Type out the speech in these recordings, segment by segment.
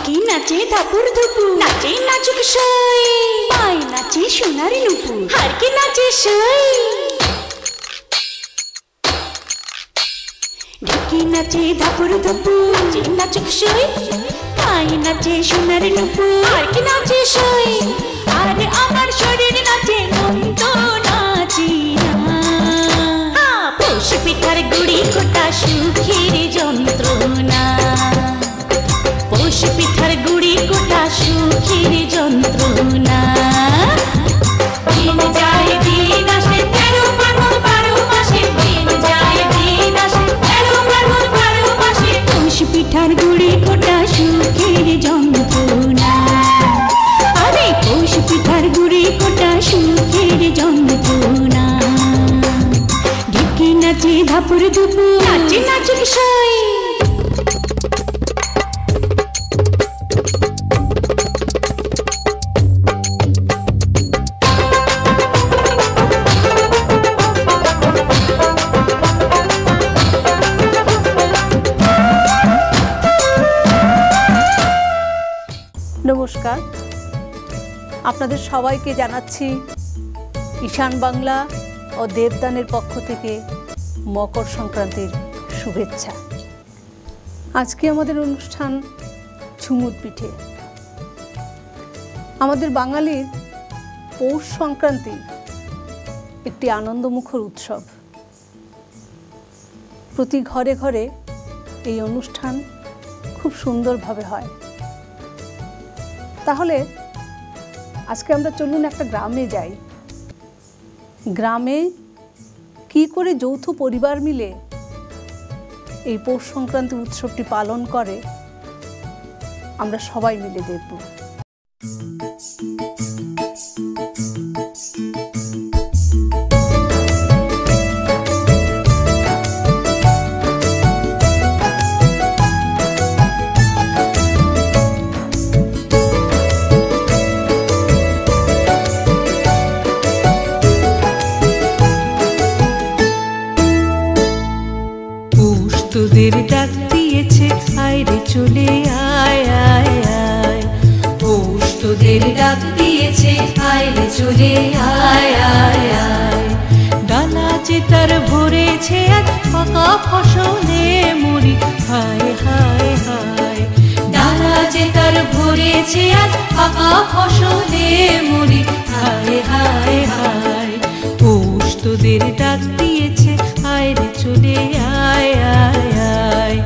ঢেকি নাচে ধাপুর ধুপুর, নাচে নাচুক সই, পায় নাচে সোনার নুপুর, হারকে নাচে সই। ঢেকি নাচে ধাপুর ধুপুর, নাচে নাচুক সই, পায় নাচে সোনার নুপুর, হারকে নাচে সই। আর আমার শরীর নাচে মন তো নাচি না। পৌষ পিঠার গুড়ি কোটা সুখের যন্ত্রণা, পৌষ পিঠার গুড়ি কোটা সুখের যন্ত্রণা। দিন যায় দিন আসে 13 ফাল্গুন 12 মাসে, দিন যায় দিন আসে 13 ফাল্গুন 12 মাসে। পৌষ পিঠার গুড়ি কোটা সুখের যন্ত্রণা, আরে পৌষ পিঠার গুড়ি কোটা সুখের যন্ত্রণা। ঢেকি নাচে ধাপুর ধুপুর, নাচে নাচুক সই। নমস্কার, আপনাদের সবাইকে জানাচ্ছি ঈশান বাংলা ও দেবদানের পক্ষ থেকে মকর সংক্রান্তির শুভেচ্ছা। আজকে আমাদের অনুষ্ঠান ঝুমুর পিঠে। আমাদের বাঙালির পৌষ সংক্রান্তি একটি আনন্দমুখর উৎসব। প্রতি ঘরে ঘরে এই অনুষ্ঠান খুব সুন্দরভাবে হয়। তাহলে আজকে আমরা চলুন একটা গ্রামে যাই। গ্রামে কি করে যৌথ পরিবার মিলে এই পৌষ সংক্রান্তি উৎসবটি পালন করে আমরা সবাই মিলে দেখব। তোদের ডাক দিয়েছে আয়রে চলে আয় আয় আয়, পৌষ তোদের ডাক দিয়েছে আয়রে চলে আয় আয় আয়। ডালা যে তার ভরেছে আজ পাকা ফসলে মরি, হায় হায় হায়। ডালা যে তার ভরেছে আজ পাকা ফসলে মরি, হায় হায় হায়। পৌষ তোদের ডাক দিয়েছে আয়রে চলে আয় আয় আয়,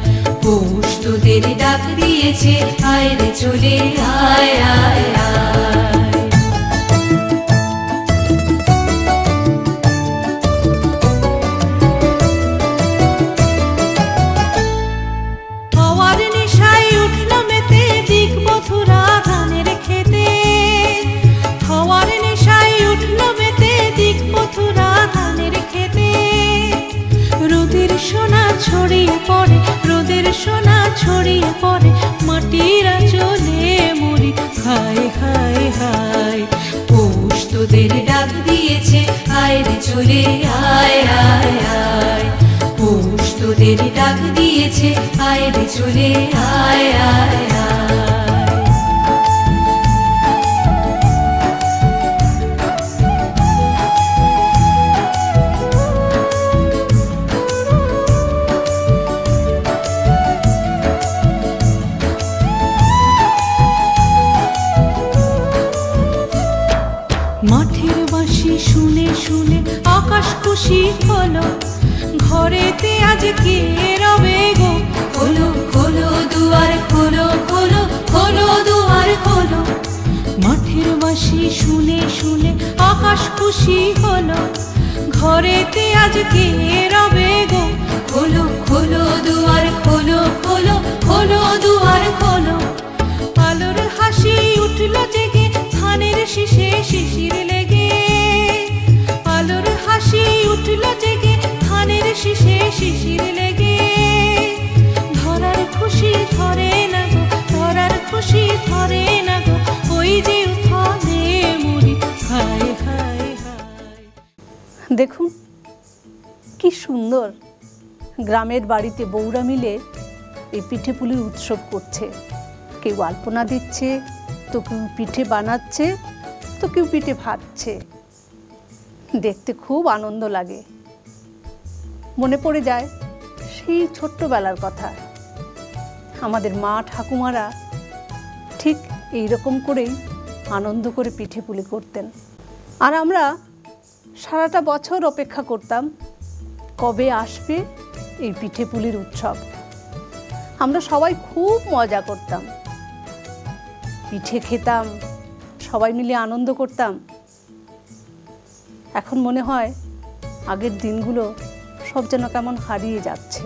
পৌষ তোদের ডাক দিয়েছে আয়রে চলে আয় আয় আয়। হওয়ার নেশায় উঠল মেতে দিক বধুরা ধানের খেতে, হওয়ার নেশায় উঠল মেতে দিক বধুরা ধানের খেতে। রোদের সোনা ছড়িয়ে পড়ে, রোদের সোনা ছড়িয়ে পড়ে, মাটির আঁচলে মরি, হায় হায় হায়। পৌষ তোদের ডাক দিয়েছে আয়রে চলে আয় আয় আয়, পৌষ তোদের ডাক দিয়েছে আয়রে চলে আয় আয় আয়। মাঠের বাঁশি শুনে শুনে আকাশ খুশি হলো, ঘরেতে আজ কে রবে গো, খোলো খোলো দুয়ার খোলো খোলো খোলো দুয়ার খোলো। মাঠের বাঁশি শুনে শুনে আকাশ খুশি হলো, ঘরেতে আজ কে রবে গো, খোলো খোলো দুয়ার খোলো খোলো খোলো দুয়ার খোলো। আলোর হাসি উঠল জেগে ধানের শীষে শিশির লেগে, আলোর হাসি উঠল জেগে ধানের শীষে শিশির লেগে। ধরার খুশি ধরে না গো, ধরার খুশি ধরে না গো, ওই যে উঠানে মরি, হায় হায় হায়। দেখুন কি সুন্দর গ্রামের বাড়িতে বউরা মিলে এই পিঠেপুলির উৎসব করছে। কেউ আলপনা দিচ্ছে, তো কেউ পিঠে বানাচ্ছে, তো কেউ পিঠে ভাজছে। দেখতে খুব আনন্দ লাগে। মনে পড়ে যায় সেই ছোট্টবেলার কথা। আমাদের মা ঠাকুমারা ঠিক এই রকম করেই আনন্দ করে পিঠে পুলি করতেন। আর আমরা সারাটা বছর অপেক্ষা করতাম কবে আসবে এই পিঠে পুলির উৎসব। আমরা সবাই খুব মজা করতাম, পিঠে খেতাম, সবাই মিলে আনন্দ করতাম। এখন মনে হয় আগের দিনগুলো সব যেন কেমন হারিয়ে যাচ্ছে।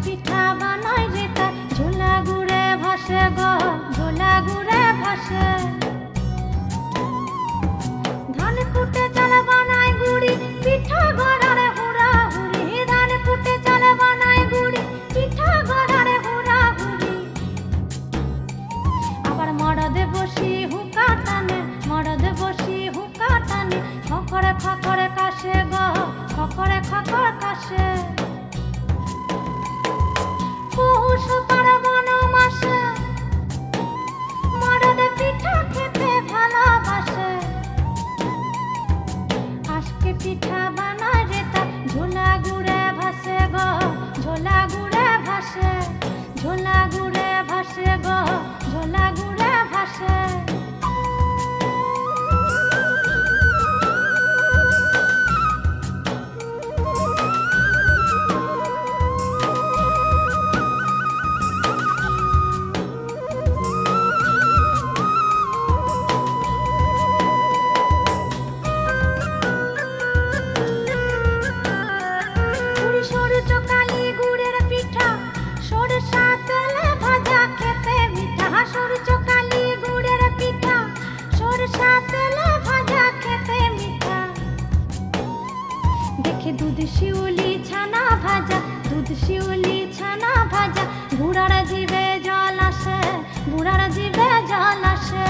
পিঠা বানাই রে তার ঝোলা গুড়ে ভাসে গো, ঝোলা গুড়ে ভাসে। ধান কুটে চাল বানাই গুড়ি পিঠা গড়ারে হুড়া হুড়ি। ধান কুটে চাল বানাই গুড়ি পিঠা গড়ারে হুড়া হুড়ি। আবার মরদে বসি হুকা টানে, মরদে বসি হুকা টানে। খকরে খকরে কাশে গো, খকরে খকর কাশে। পৌষ পার্বণ মাসে মরদে পিঠা খেতে ভালোবাসে। আজকে পিঠা বানায় রে তার ঝোলা গুড়ে ভাসে গো, ঝোলা গুড়ে ভাসে। ঝোলা গুড়ে ভাসে গো, ঝোলা গুড়ে ভাসে। দুধ শিউলি ছানা ভাজা, দুধ শিউলি ছানা ভাজা। বুড়ার জিভে জল আসে, বুড়ার জিভে জল আসে।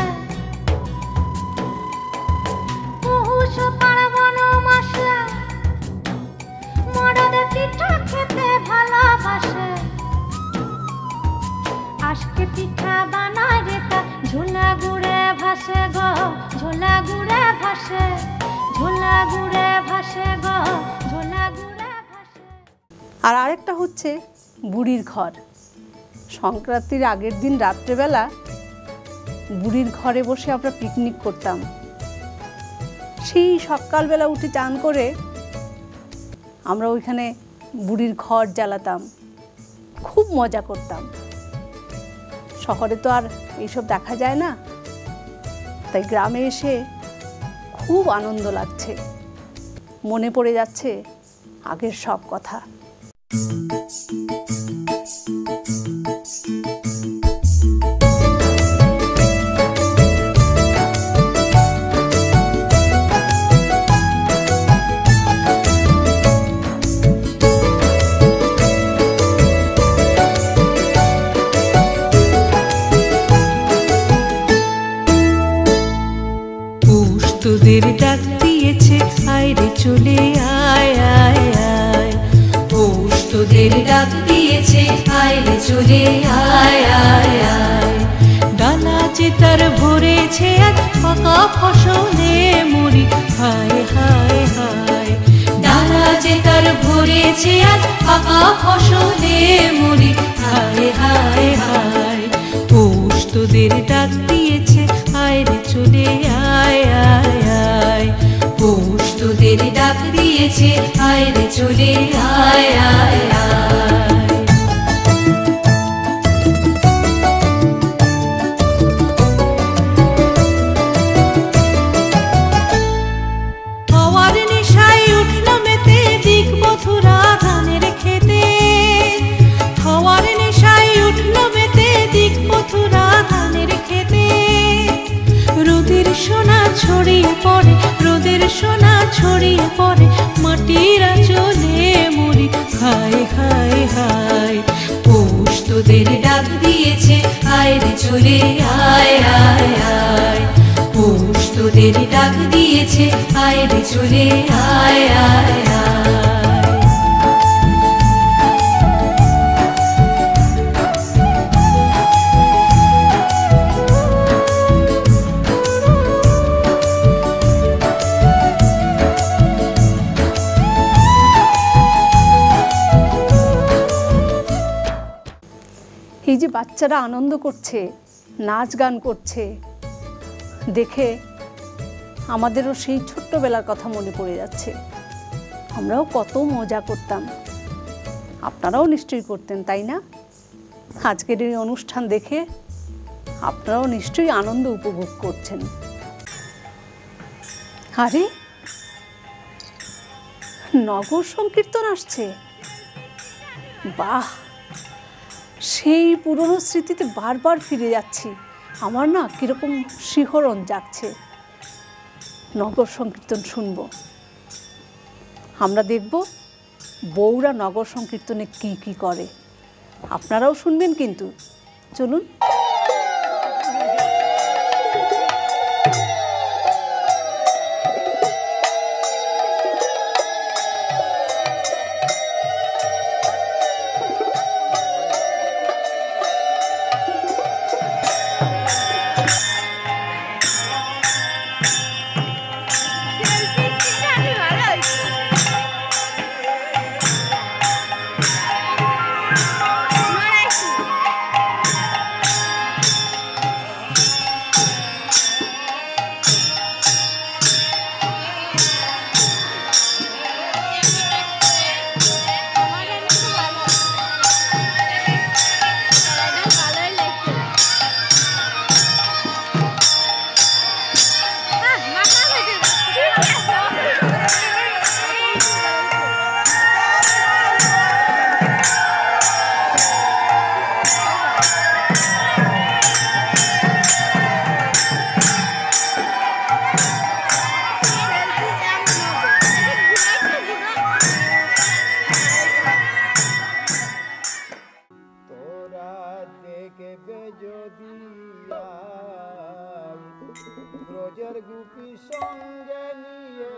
পৌষ পার্বণ মাসে মরদ পিঠা খেতে ভালোবাসে। আজকে পিঠা বানায় রে তার ঝোলা গুড়ে ভাসে গো, ঝোলা গুড়ে ভাসে। ঝোলা গুড়ে ভাসে গো, ঝোলা গুড়ে ভাসে। আর আরেকটা হচ্ছে বুড়ির ঘর। সংক্রান্তির আগের দিন রাত্রেবেলা বুড়ির ঘরে বসে আমরা পিকনিক করতাম। সেই সকালবেলা উঠে চান করে আমরা ওইখানে বুড়ির ঘর জ্বালাতাম, খুব মজা করতাম। শহরে তো আর এইসব দেখা যায় না, তাই গ্রামে এসে খুব আনন্দ লাগছে। মনে পড়ে যাচ্ছে আগের সব কথা। তোদের ডাক দিয়েছে আয়রে চলে আয় আয় আয়। পৌষ তোদের ডাক দিয়েছে আয়রে চলে আয় আয় আয়। ডালা যে তার ভরেছে আজ পাকা ফসলে মরি হায় হায় হায়। ডালা যে তার ভরেছে আজ পাকা ফসলে মরি হায় হায় হায়। পৌষ তোদের ডাক দিয়েছে আয়রে চলে আয় আয় আয়। পৌষ তোদের ডাক দিয়েছে আয়রে চলে আয় আয় আয়। হওয়ার নেশায় উঠল মেতে দিক বধুরা ধানের খেতে। হওয়ার নেশায় চলে আয় আয় আয়, পৌষ তোদের ডাক দিয়েছে, আয় রে চলে আয় আয় আয়। এই যে বাচ্চারা আনন্দ করছে, নাচ গান করছে, দেখে আমাদেরও সেই ছোট্টবেলার কথা মনে পড়ে যাচ্ছে। আমরাও কত মজা করতাম, আপনারাও নিশ্চয়ই করতেন, তাই না? আজকের এই অনুষ্ঠান দেখে আপনারাও নিশ্চয়ই আনন্দ উপভোগ করছেন। আরে নগর সংকীর্তন আসছে, বাহ! সেই পুরনো স্মৃতিতে বারবার ফিরে যাচ্ছি। আমার না কীরকম শিহরণ জাগছে। নগর সংকীর্তন শুনব, আমরা দেখব বউরা নগর সংকীর্তনে কি কি করে। আপনারাও শুনবেন কিন্তু, চলুন। ব্রজের গোপী সঙ্গে নিয়ে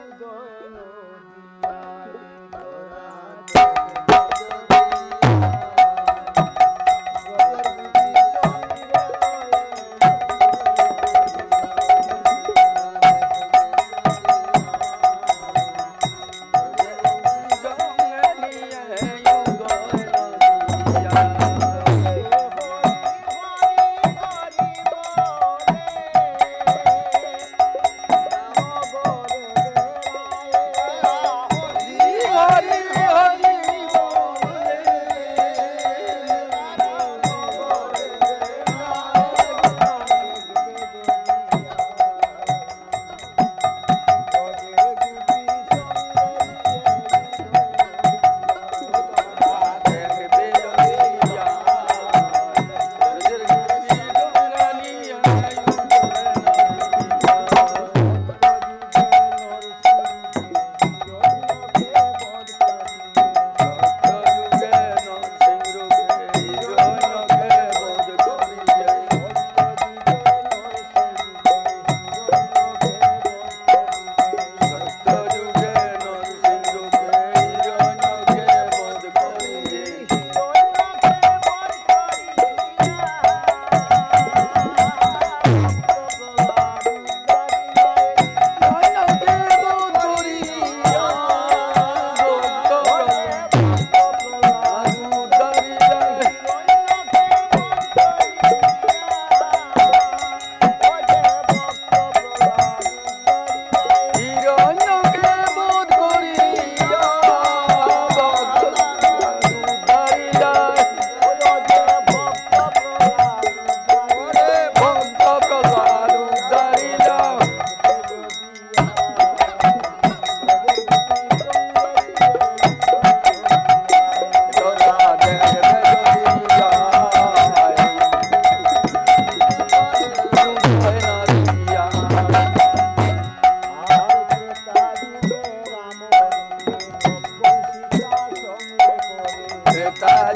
উদয়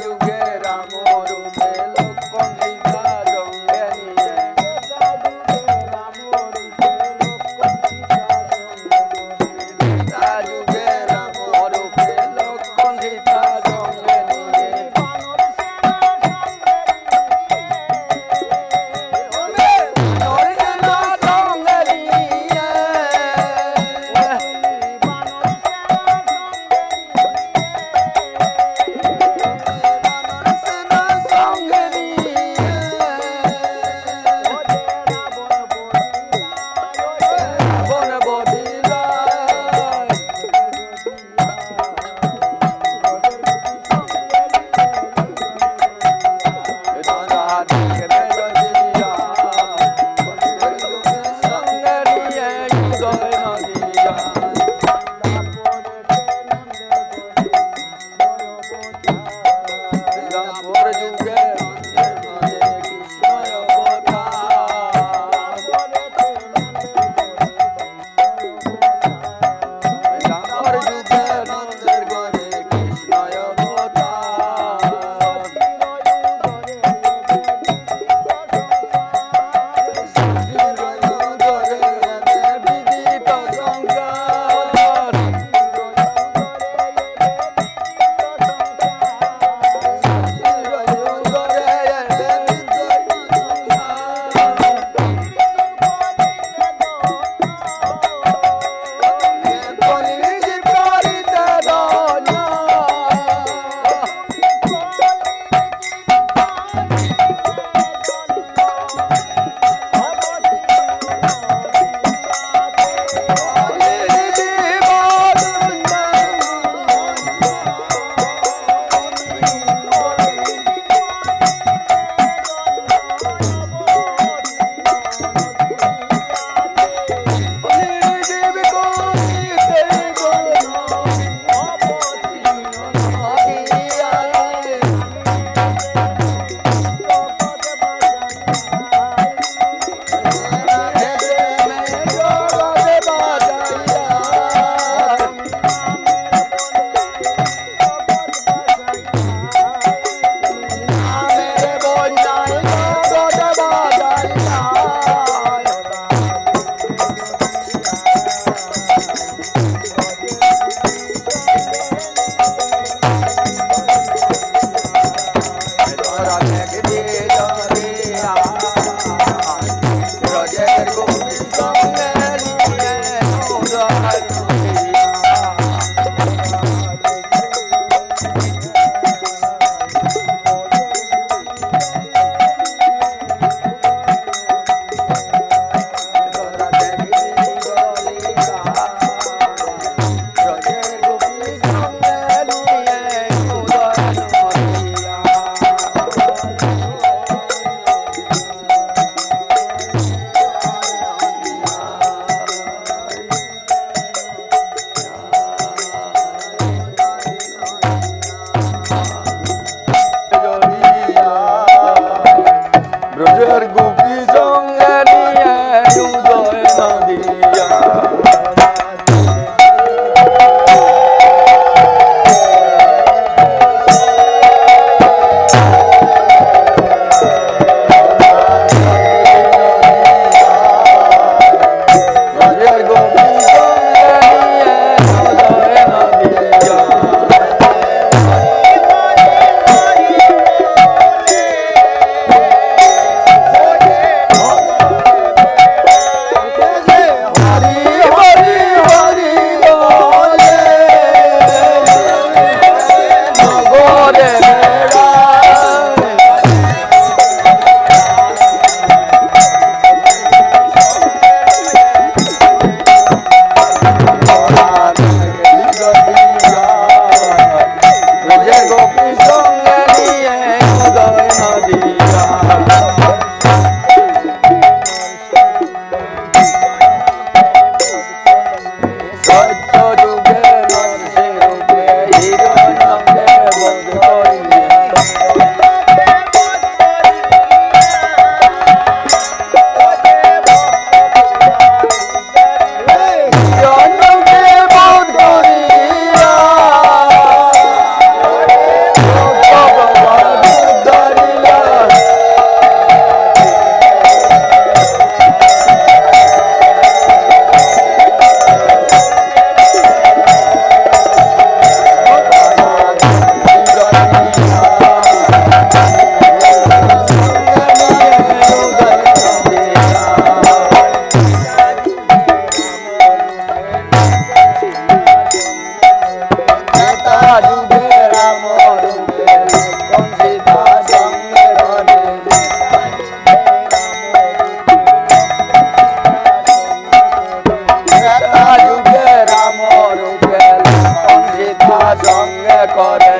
যুগে রাম রূপে লক্ষ্মণ সীতা যুগে রাম রূপে লক্ষণ সীতা সঙ্গে করে ত্রেতা যুগে রাম রূপে লক্ষণ সীতা সঙ্গে করে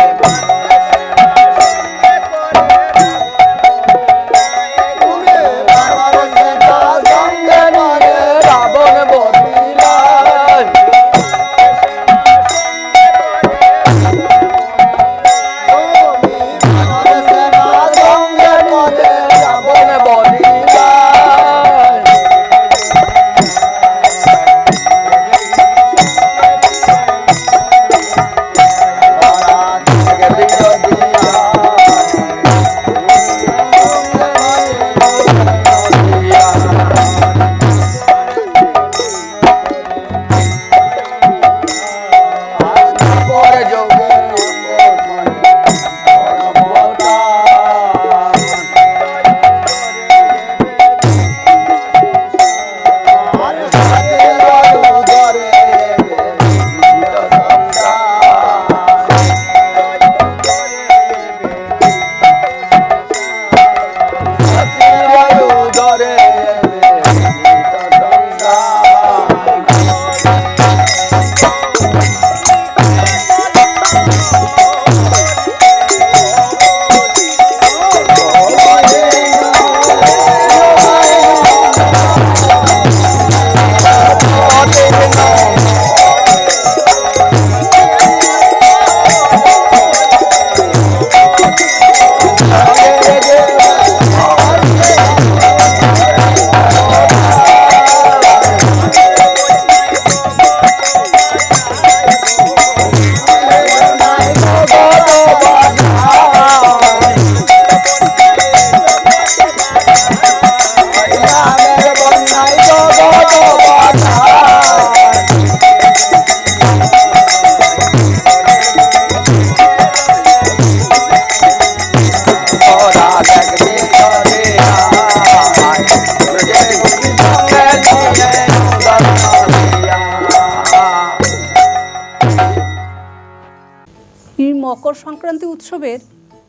মকর সংক্রান্তি উৎসবের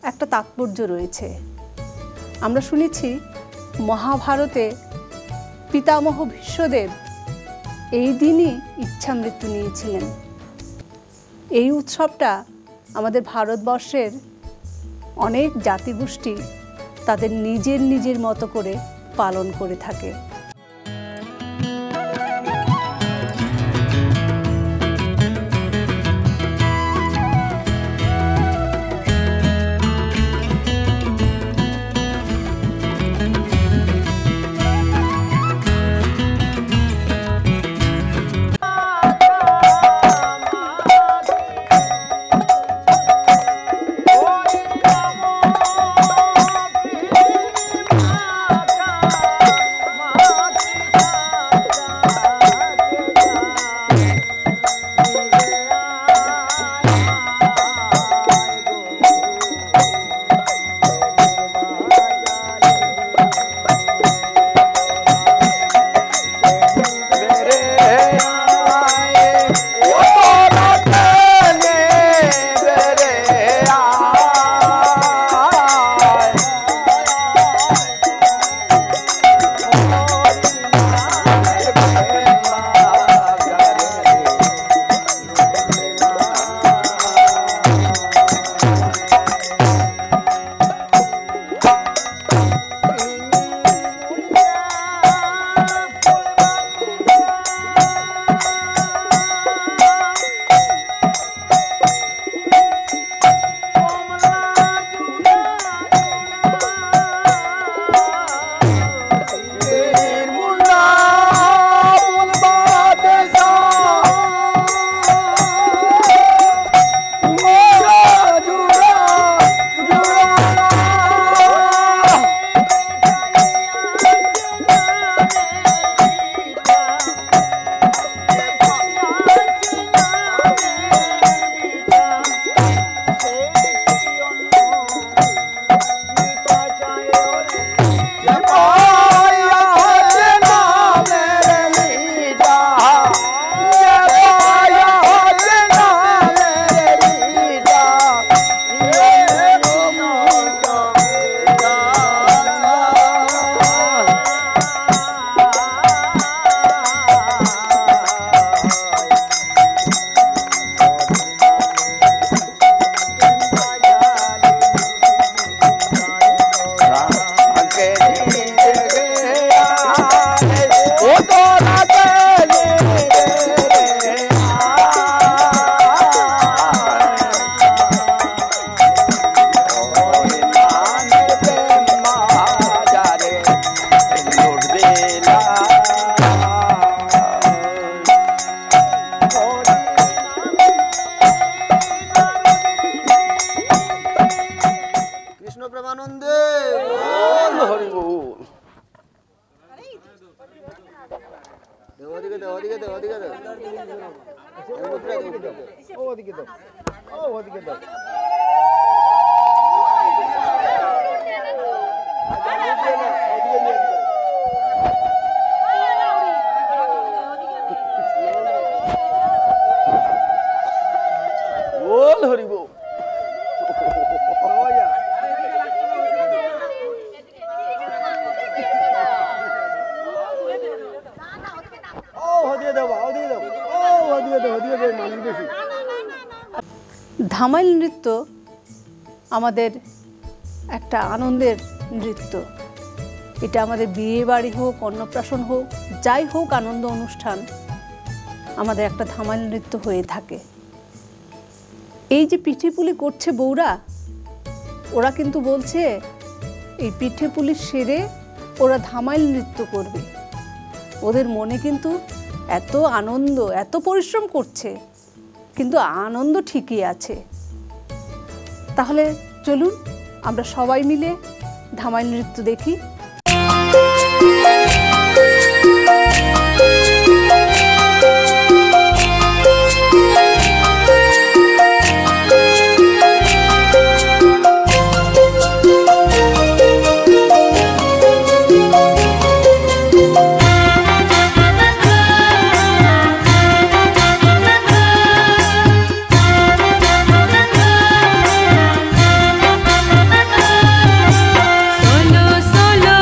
একটা তাৎপর্য রয়েছে। আমরা শুনেছি মহাভারতে পিতামহ ভীষ্মদেব এই দিনই ইচ্ছামৃত্যু নিয়েছিলেন। এই উৎসবটা আমাদের ভারতবর্ষের অনেক জাতিগোষ্ঠী তাদের নিজের নিজের মতো করে পালন করে থাকে। মা ও ওদিকে দাও, ও ওদিকে দাও। বল হরি বল। ধামাইল নৃত্য আমাদের একটা আনন্দের নৃত্য। এটা আমাদের বিয়ে বাড়ি হোক, অন্নপ্রাশন হোক, যাই হোক আনন্দ অনুষ্ঠান, আমাদের একটা ধামাইল নৃত্য হয়ে থাকে। এই যে পিঠে পুলি করছে বউরা, ওরা কিন্তু বলছে এই পিঠে পুলি সেরে ওরা ধামাইল নৃত্য করবে। ওদের মনে কিন্তু এত আনন্দ, এত পরিশ্রম করছে, কিন্তু আনন্দ ঠিকই আছে। তাহলে চলুন আমরা সবাই মিলে ধামাইল নৃত্য দেখি। সোলো সোলো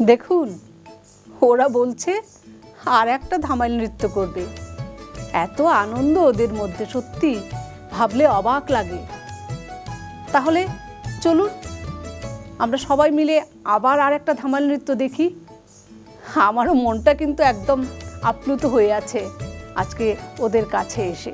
দেখুন ওরা বলছে আর একটা ধামাইল নৃত্য করবে। এত আনন্দ ওদের মধ্যে, সত্যি ভাবলে অবাক লাগে। তাহলে চলুন আমরা সবাই মিলে আবার আর একটা ধামাইল নৃত্য দেখি। আমারও মনটা কিন্তু একদম আপ্লুত হয়ে আছে আজকে ওদের কাছে এসে।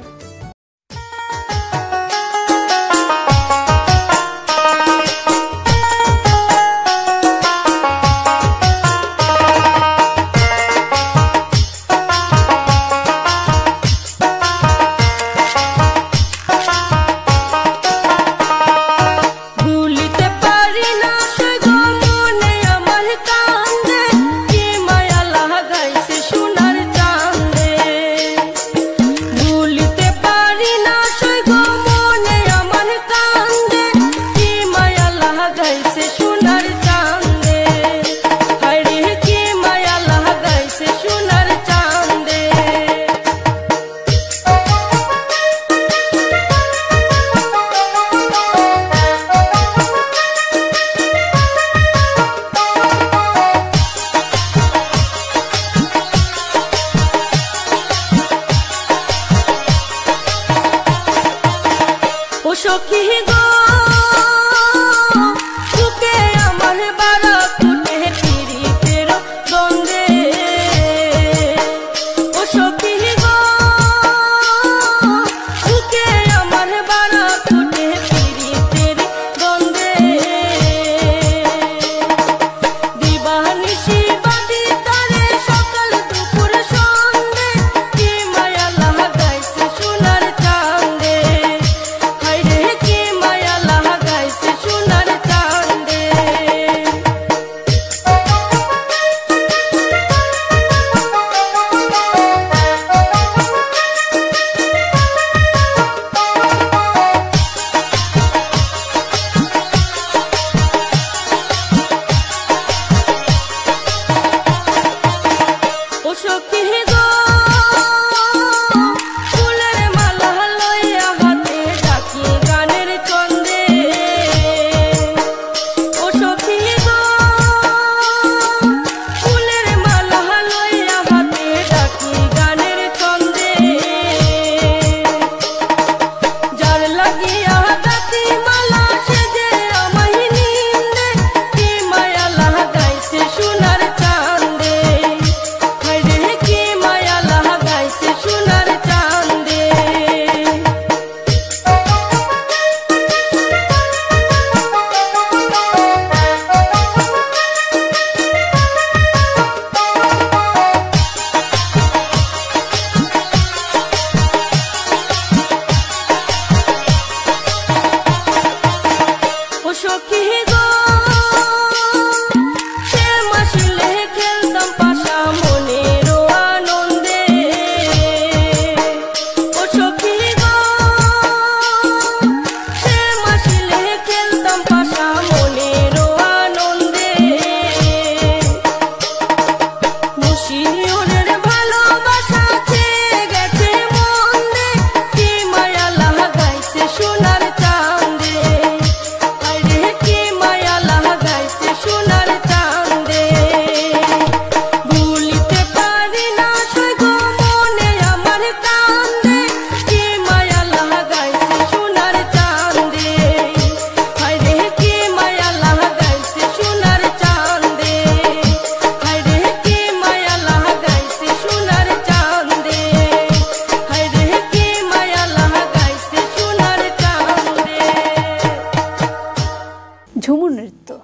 ঝুমুর নৃত্য।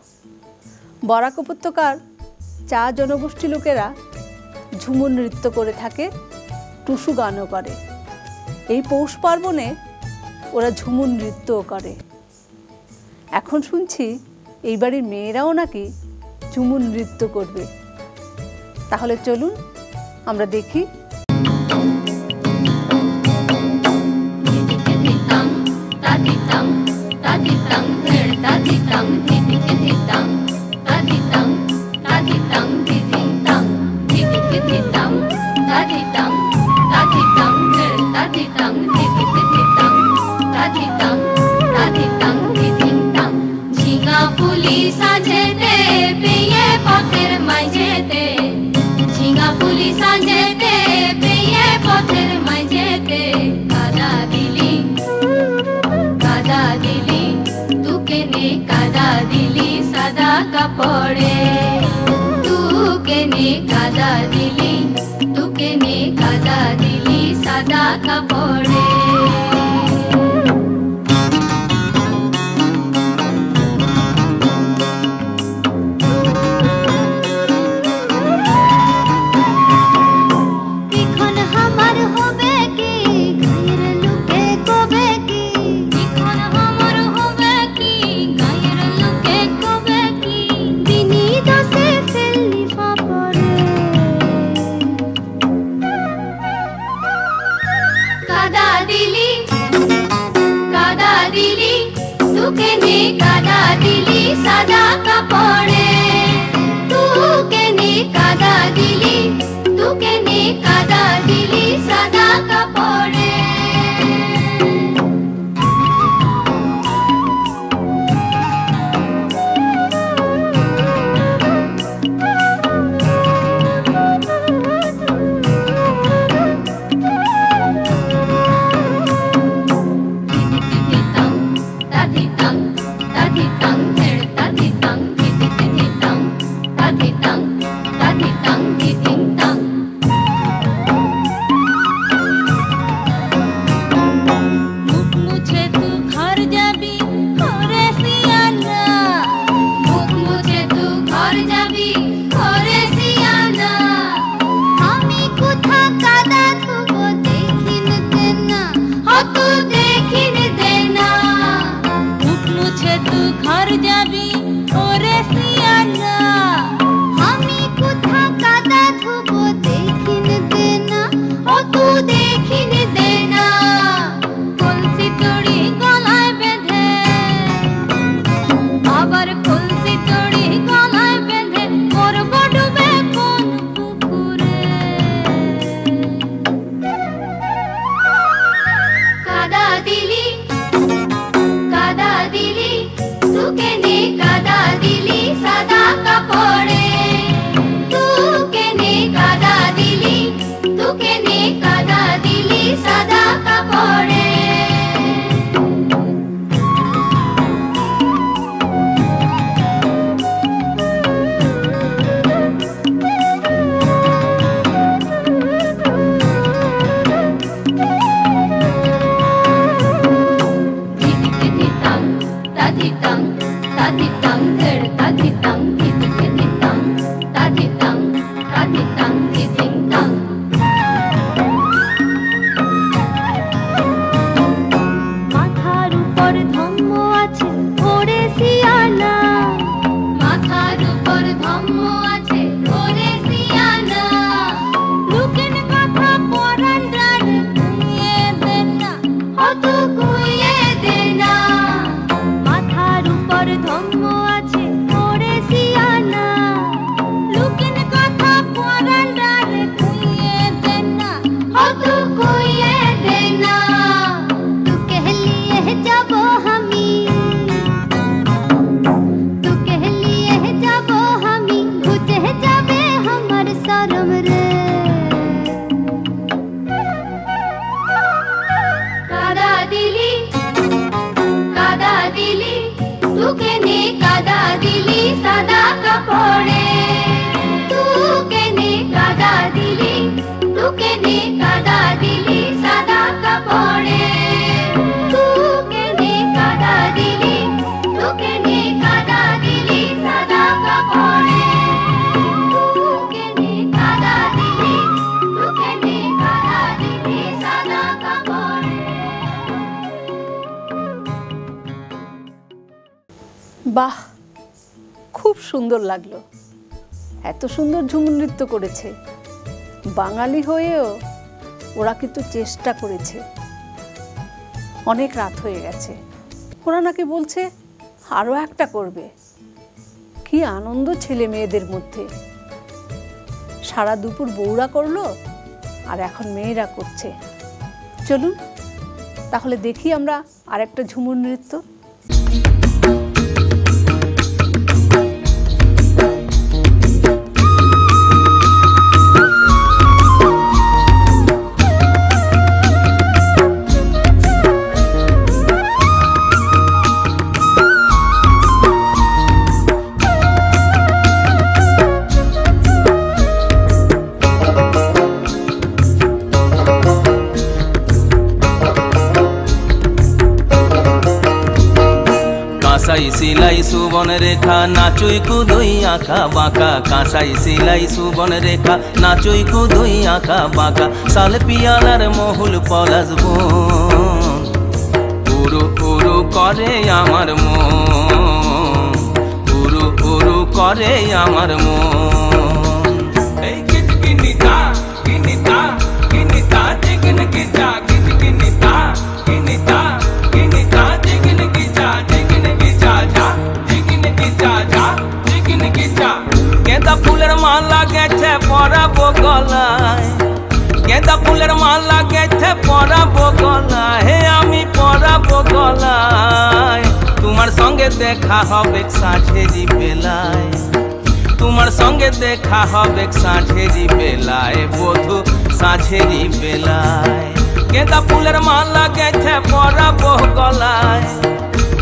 বরাক উপত্যকার চা জনগোষ্ঠী লোকেরা ঝুমুর নৃত্য করে থাকে, টুসু গানও করে। এই পৌষ পার্বণে ওরা ঝুমুর নৃত্যও করে। এখন শুনছি এই বাড়ির মেয়েরাও নাকি ঝুমুর নৃত্য করবে। তাহলে চলুন আমরা দেখি। ঝিঙা ফুলি সাজেতে পেয়ে পথের নে কাদা দিলি, তোকে নে কাদা দিলি সাদা কাপড়ে। সাদা কাপড়ে তোকে নে কাদা দিলি, তোকে নে কাদা দিলি সাদা কাপড়ে। বাহ, খুব সুন্দর লাগলো। এত সুন্দর ঝুমুর নৃত্য করেছে। বাঙালি হয়েও ওরা কিন্তু চেষ্টা করেছে। অনেক রাত হয়ে গেছে, ওরা নাকি বলছে আরও একটা করবে। কি আনন্দ ছেলে মেয়েদের মধ্যে। সারা দুপুর বউরা করলো আর এখন মেয়েরা করছে। চলুন তাহলে দেখি আমরা আরেকটা ঝুমুর নৃত্য। কাঁসাই সিলাই সুবন রেখা নাচুই কুদুই আঁকা বাঁকা কাঁসাই সিলাই সুবন রেখা নাচুই কুদুই আঁকা বাঁকা সাল পিয়ালার মহুল পলাশ বন উরু উরু করে আমার মন উরু উরু করে আমার মন এই কিটকিনিতা কিনিতা কিনিতা জিগন গিজা কিটকিনিতা কিনিতা কিনিতা জিগন গিজা জিগন গিজা যা জিগন গিজা যা জিগন গিজা গেঁদা ফুলের মালা গেছে পরাবো গলায় গেঁদা ফুলের মালা গেছে পরাবো গলায় হে আমি পরাবো গলায় তোমার সঙ্গে দেখা হবে সাঁঝেরি বেলায় তোমার সঙ্গে দেখা হবে সাঁঝেরি বেলায় বধূ সাঁঝেরি বেলায় গেঁদা ফুলের মালা গেছে পরাবো গলায়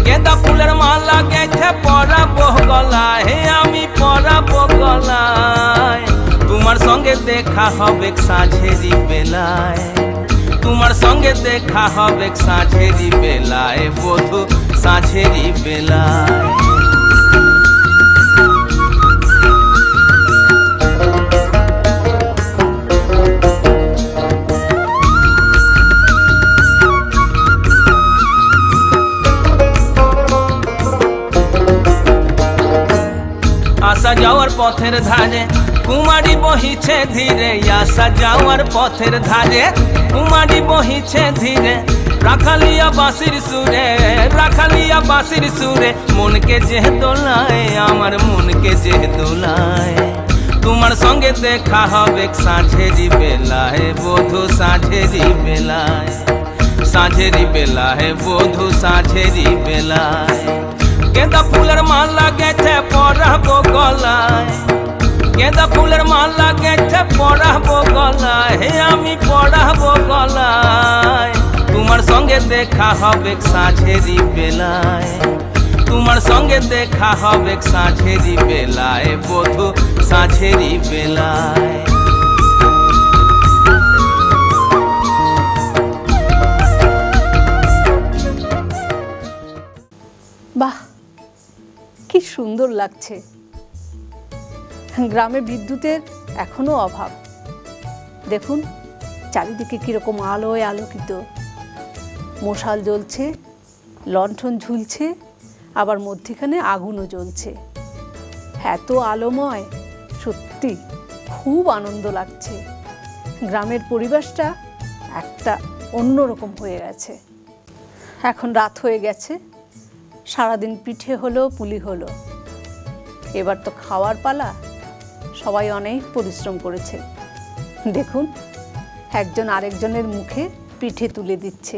গেঁদা ফুলের মালা গেছে পরাবো গলায় হে আমি পরাবো গলায় তোমার সঙ্গে দেখা হবে সাঁঝেরি বেলায় তোমার সঙ্গে দেখা হবে সাঁঝেরি বেলায় বধূ সাঁঝেরি বেলায় আসা যাওয়ার পথের ধারে কুমারী বহিছে ধীরে আসা যাওয়ার পথের ধারে কুমারী বহিছে ধীরে রাখালিয়া বাঁশির সুরে রাখালিয়া বাঁশির সুরে মনকে যে দোলায় আমার মনকে যে দোলায় তোমার সঙ্গে দেখা হবে সাঁঝেরি বেলায় বধূ সাঁঝেরি বেলায় সাঁঝেরি বেলায় বধূ সাঁঝেরি বেলায় গেঁদা ফুলের মালা গেছে পরাবো গলায় গেঁদা ফুলের মালা গেছে পরাবো গলায় হে আমি পরাবো গলায় তোমার সঙ্গে দেখা হবে সাঁঝেরি বেলায় তোমার সঙ্গে দেখা হবে সাঁঝেরি বেলায় বধূ সাঁঝেরি বেলায় বাহ, কি সুন্দর লাগছে। গ্রামে বিদ্যুতের এখনো অভাব। দেখুন চারিদিকে কিরকম আলোয় আলোকিত, মশাল জ্বলছে, লণ্ঠন ঝুলছে, আবার মধ্যিখানে আগুনও জ্বলছে। এত আলোময়, সত্যি খুব আনন্দ লাগছে। গ্রামের পরিবেশটা একটা অন্যরকম হয়ে গেছে। এখন রাত হয়ে গেছে, সারাদিন পিঠে হলো, পুলি হলো, এবার তো খাওয়ার পালা। সবাই অনেক পরিশ্রম করেছে। দেখুন একজন আরেকজনের মুখে পিঠে তুলে দিচ্ছে।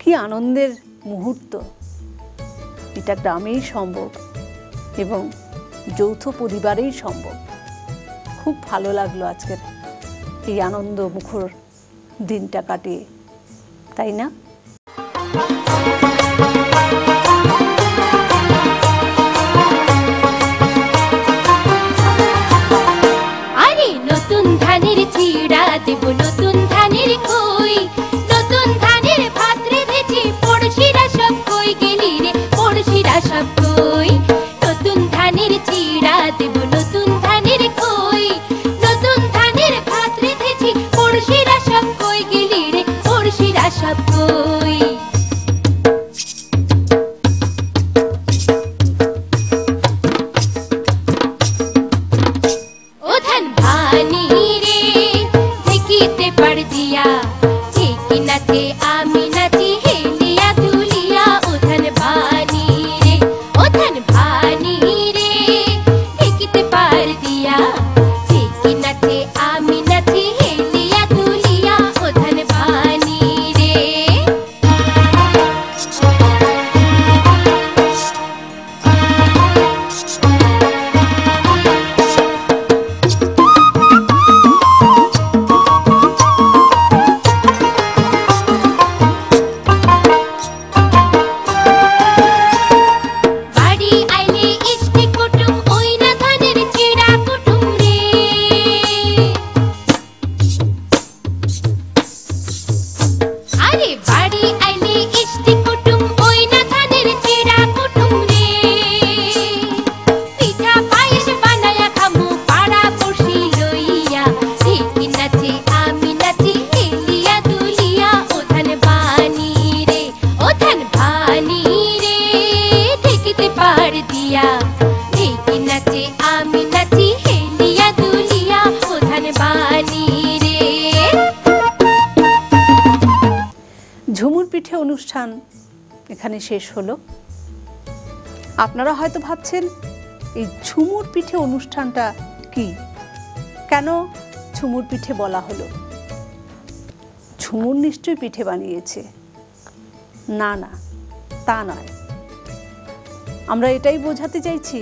কি আনন্দের মুহূর্ত! এটা গ্রামেই সম্ভব এবং যৌথ পরিবারেই সম্ভব। খুব ভালো লাগলো আজকের এই আনন্দ মুখর দিনটা কাটিয়ে, তাই না? আরে নতুন ধানের চিড়া দেব, নতুন ধানের কই, নতুন ধানের ভাত রেঁধেছি, পড়শিরা সব কই গেলি রে, পড়শিরা সব কই। নতুন ধানের চিড়া দেব, নতুন ধানের কই, নতুন ধানের ভাত রেঁধেছি, পড়শিরা সব কই গেলি রে, পড়শিরা সব কই। ও ধান ভানি রে ঝিকিতে পার দিয়া, ঝিকি নাচে আমি নাচি হেলিয়া তুলিয়া। ও ধান ভানি রে, ও ধান ভানি রে ঝিকিতে পার দিয়া, ঝিকি নাচে আমি নাচি হেলিয়া তুলিয়া। ও ধান ভানি রে। বাড়ি আইলে ইষ্টি কুটুম, ওই না ধানের চিড়া কুটুম রে। নাচি হেলিয়া দুলিয়া প্রধান বাণী রে। ঝুমুর পিঠে অনুষ্ঠান এখানে শেষ হলো। আপনারা হয়তো ভাবছেন এই ঝুমুর পিঠে অনুষ্ঠানটা কি, কেন ঝুমুর পিঠে বলা হলো? ঝুমুর নিশ্চয়ই পিঠে বানিয়েছে? না না, তা নয়। আমরা এটাই বোঝাতে চাইছি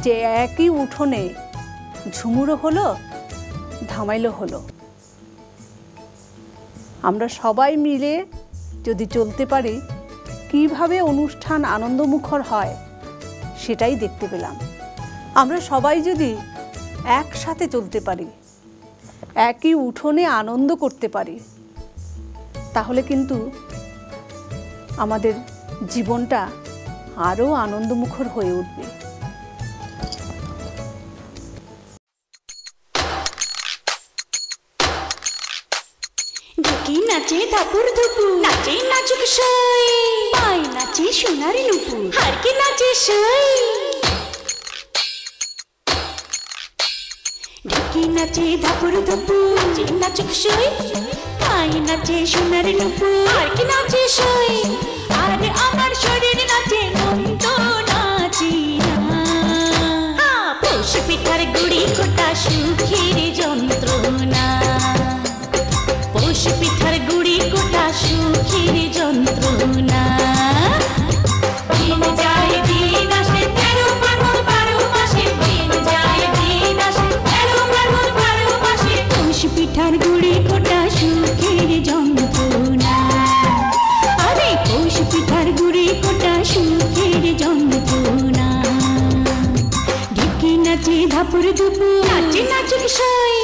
যে একই উঠোনে ঝুমুরও হলো, ধামাইলও হলো। আমরা সবাই মিলে যদি চলতে পারি কিভাবে অনুষ্ঠান আনন্দমুখর হয় সেটাই দেখতে পেলাম। আমরা সবাই যদি একসাথে চলতে পারি, একই উঠোনে আনন্দ করতে পারি, তাহলে কিন্তু আমাদের জীবনটা আরও আনন্দমুখর হয়ে উঠবে। ঢুকি নাচে ধাপুর ধুপু, নাচে নাচুক সই, পাই নাচে সোনারি নুপু, হারকি নাচে সই। ঢুকি নাচে ধাপুর ধুপু, নাচে নাচুক সই, পাই নাচে সোনারি নুপু, হারকি নাচে সই। আরে আমার শরীর নাচে মন তো নাচি না। পৌষ পিঠার গুড়ি কোটা সুখের যন্ত্রণা, পৌষ পিঠার গুড়ি কোটা সুখের যন্ত্রণা। দিন যায় দিন আসে 13 ফাল্গুন 12 মাসে, দিন যায় দিন আসে 13 ফাল্গুন 12 মাসে। পৌষ পিঠার গুড়ি কোটা সুখের যন্ত্রণা, আরে পৌষ পিঠার গুড়ি কোটা সুখের যন্ত্রণা। ঢুকি নাচে ধাপুর ধুপু, নাচে নাচুক সই,